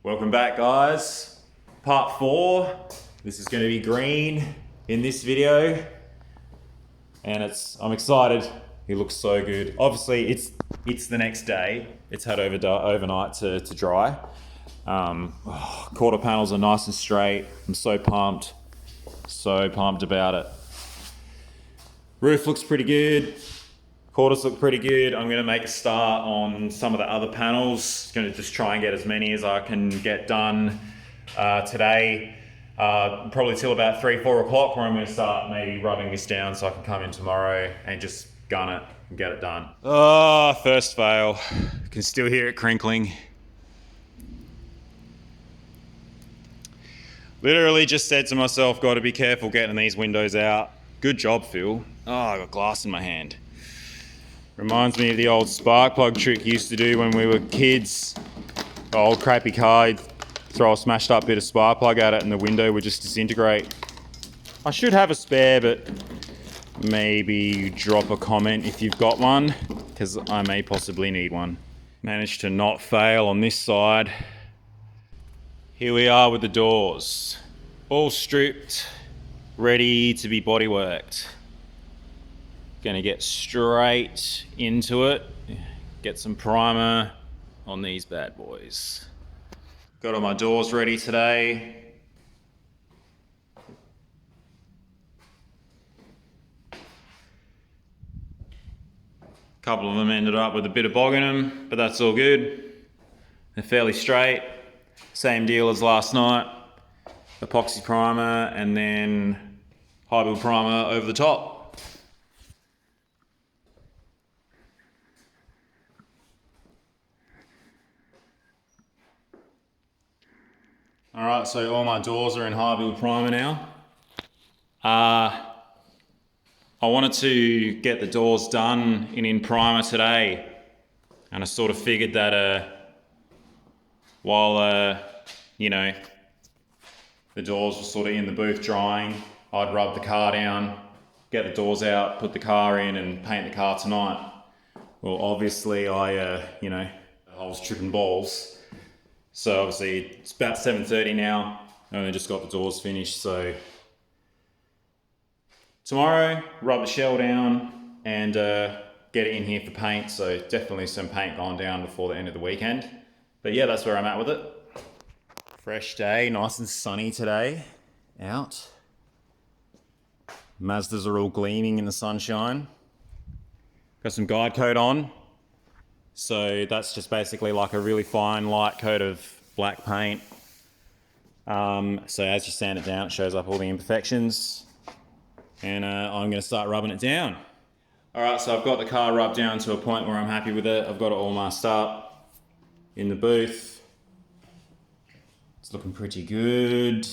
Welcome back, guys. Part 4. This is going to be green in this video, and I'm excited. He looks so good. Obviously, it's the next day. It's had overnight to dry. Quarter panels are nice and straight. I'm so pumped about it. Roof looks pretty good. Quarters look pretty good. I'm going to make a start on some of the other panels. Going to just try and get as many as I can get done today. Probably till about 3-4 o'clock, where I'm going to start maybe rubbing this down so I can come in tomorrow and just gun it and get it done. Oh, first fail. Can still hear it crinkling. Literally just said to myself, got to be careful getting these windows out. Good job, Phil. Oh, I got glass in my hand. Reminds me of the old spark plug trick you used to do when we were kids. The old crappy car, you'd throw a smashed up bit of spark plug at it and the window would just disintegrate. I should have a spare, but maybe drop a comment if you've got one, because I may possibly need one. Managed to not fail on this side. Here we are with the doors. All stripped, ready to be bodyworked. Gonna get straight into it. Get some primer on these bad boys. Got all my doors ready today. Couple of them ended up with a bit of bog in them, but that's all good. They're fairly straight. Same deal as last night. Epoxy primer and then high build primer over the top. Alright, so all my doors are in high build primer now. I wanted to get the doors done in primer today, and I sort of figured that while the doors were sort of in the booth drying, I'd rub the car down, get the doors out, put the car in and paint the car tonight. Well, obviously I was tripping balls. So obviously it's about 7:30 now. I only just got the doors finished, so tomorrow rub the shell down and get it in here for paint. So definitely some paint going down before the end of the weekend. But yeah, that's where I'm at with it. Fresh day, nice and sunny today, out. Mazdas are all gleaming in the sunshine. Got some guide coat on. So that's just basically like a really fine light coat of black paint. So as you sand it down, it shows up all the imperfections. And I'm going to start rubbing it down. All right, so I've got the car rubbed down to a point where I'm happy with it. I've got it all masked up in the booth. It's looking pretty good.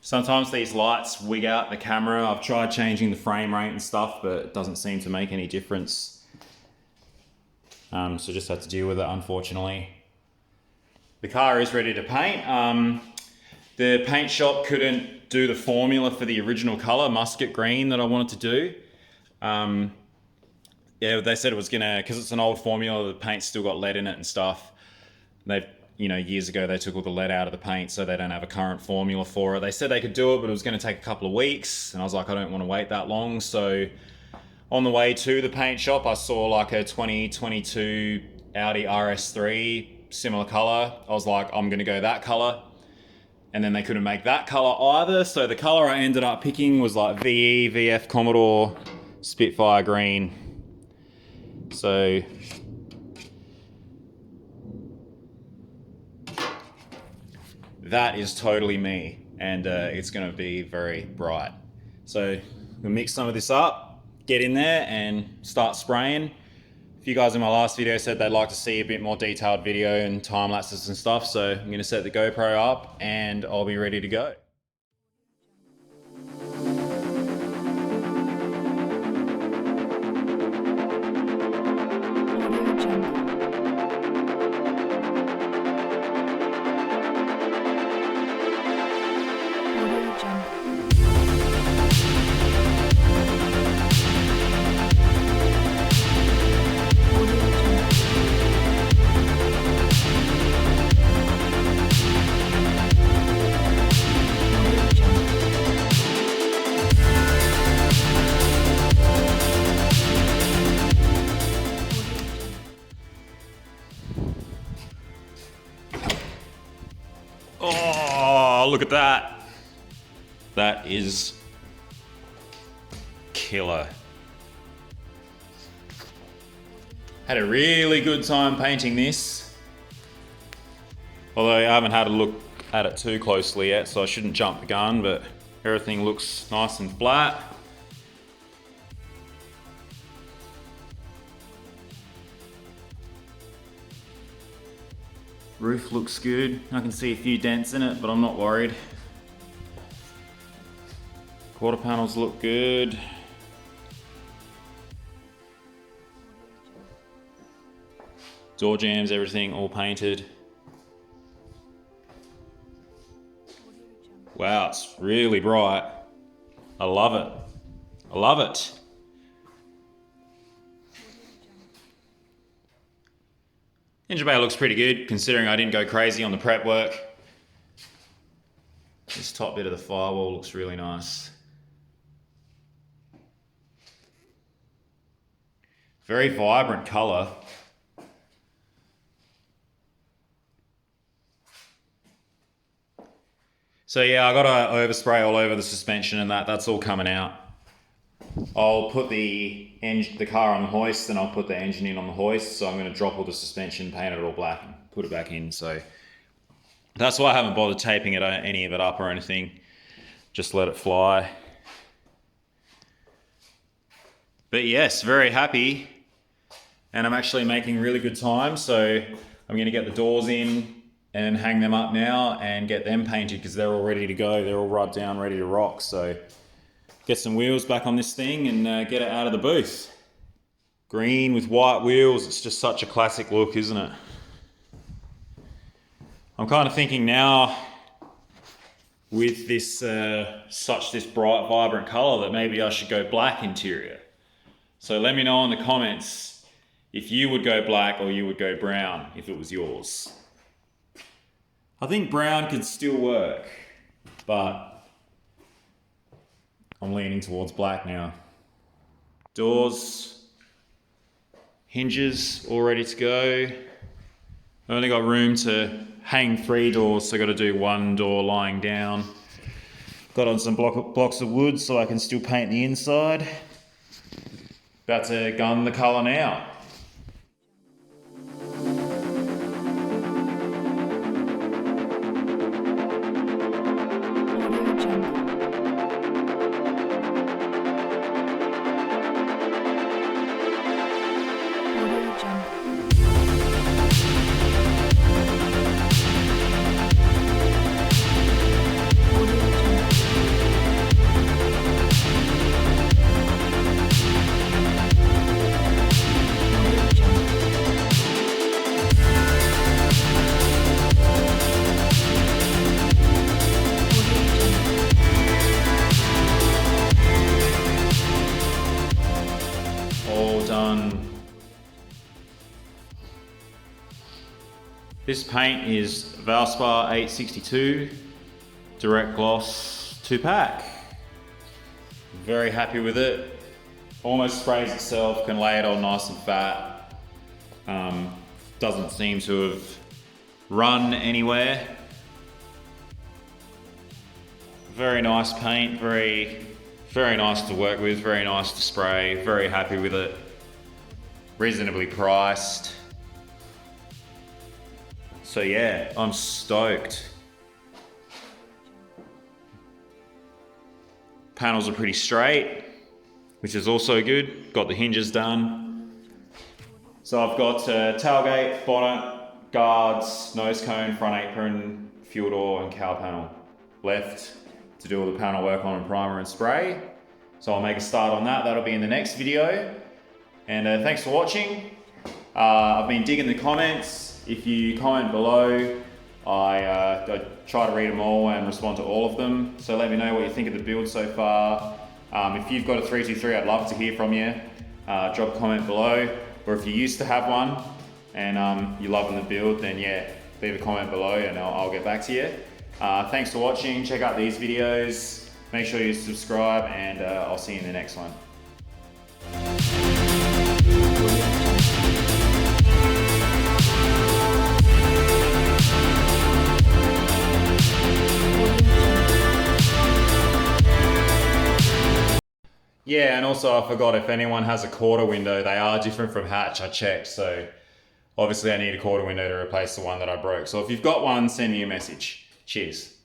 Sometimes these lights wig out the camera. I've tried changing the frame rate and stuff, but it doesn't seem to make any difference. So just had to deal with it, unfortunately. The car is ready to paint. The paint shop couldn't do the formula for the original color, musket green, that I wanted to do. They said it was gonna, because it's an old formula, the paint's still got lead in it and stuff. Years ago they took all the lead out of the paint, so they don't have a current formula for it. They said they could do it, but it was gonna take a couple of weeks, and I was like, I don't want to wait that long. So on the way to the paint shop, I saw like a 2022 Audi RS3, similar color. I was like, I'm gonna go that color. And then they couldn't make that color either. So the color I ended up picking was like VE, VF Commodore, Spitfire green. So that is totally me. And it's gonna be very bright. So we'll mix some of this up, get in there and start spraying. A few guys in my last video said they'd like to see a bit more detailed video and time lapses and stuff, so I'm going to set the GoPro up and I'll be ready to go. Oh, look at that. That is killer. Had a really good time painting this. Although I haven't had a look at it too closely yet, so I shouldn't jump the gun, but everything looks nice and flat. Roof looks good. I can see a few dents in it, but I'm not worried. Quarter panels look good. Door jambs, everything all painted. Wow, it's really bright. I love it. I love it. Engine bay looks pretty good considering I didn't go crazy on the prep work. This top bit of the firewall looks really nice. Very vibrant colour. So yeah, I got to overspray all over the suspension and that's all coming out. I'll put the car on the hoist and I'll put the engine in on the hoist. So I'm going to drop all the suspension, paint it all black and put it back in. So that's why I haven't bothered taping any of it up or anything. Just let it fly. But yes, very happy. And I'm actually making really good time. So I'm going to get the doors in and hang them up now and get them painted because they're all ready to go. They're all rubbed down, ready to rock. So get some wheels back on this thing and get it out of the booth. Green with white wheels, it's just such a classic look, isn't it? I'm kind of thinking now with this this bright, vibrant color that maybe I should go black interior. So let me know in the comments if you would go black or you would go brown if it was yours. I think brown could still work, but I'm leaning towards black now. Doors, hinges all ready to go. I only got room to hang 3 doors, so I got to do 1 door lying down. Got on some blocks of wood so I can still paint the inside. About to gun the colour now. This paint is Valspar 862 direct gloss 2-pack. Very happy with it. Almost sprays itself, can lay it on nice and fat. Doesn't seem to have run anywhere. Very nice paint, very nice to work with, very nice to spray, very happy with it. Reasonably priced. So yeah, I'm stoked. Panels are pretty straight, which is also good. Got the hinges done. So I've got tailgate, bonnet, guards, nose cone, front apron, fuel door and cowl panel left to do all the panel work on primer and spray. So I'll make a start on that. That'll be in the next video. And thanks for watching. I've been digging the comments. If you comment below, I try to read them all and respond to all of them. So let me know what you think of the build so far. If you've got a 323, I'd love to hear from you. Drop a comment below. Or if you used to have one and you're loving the build, then yeah, leave a comment below and I'll get back to you. Thanks for watching. Check out these videos. Make sure you subscribe and I'll see you in the next one. Audio Yeah, and also I forgot, if anyone has a quarter window, they are different from hatch. I checked, so obviously I need a quarter window to replace the one that I broke. So if you've got one, send me a message. Cheers.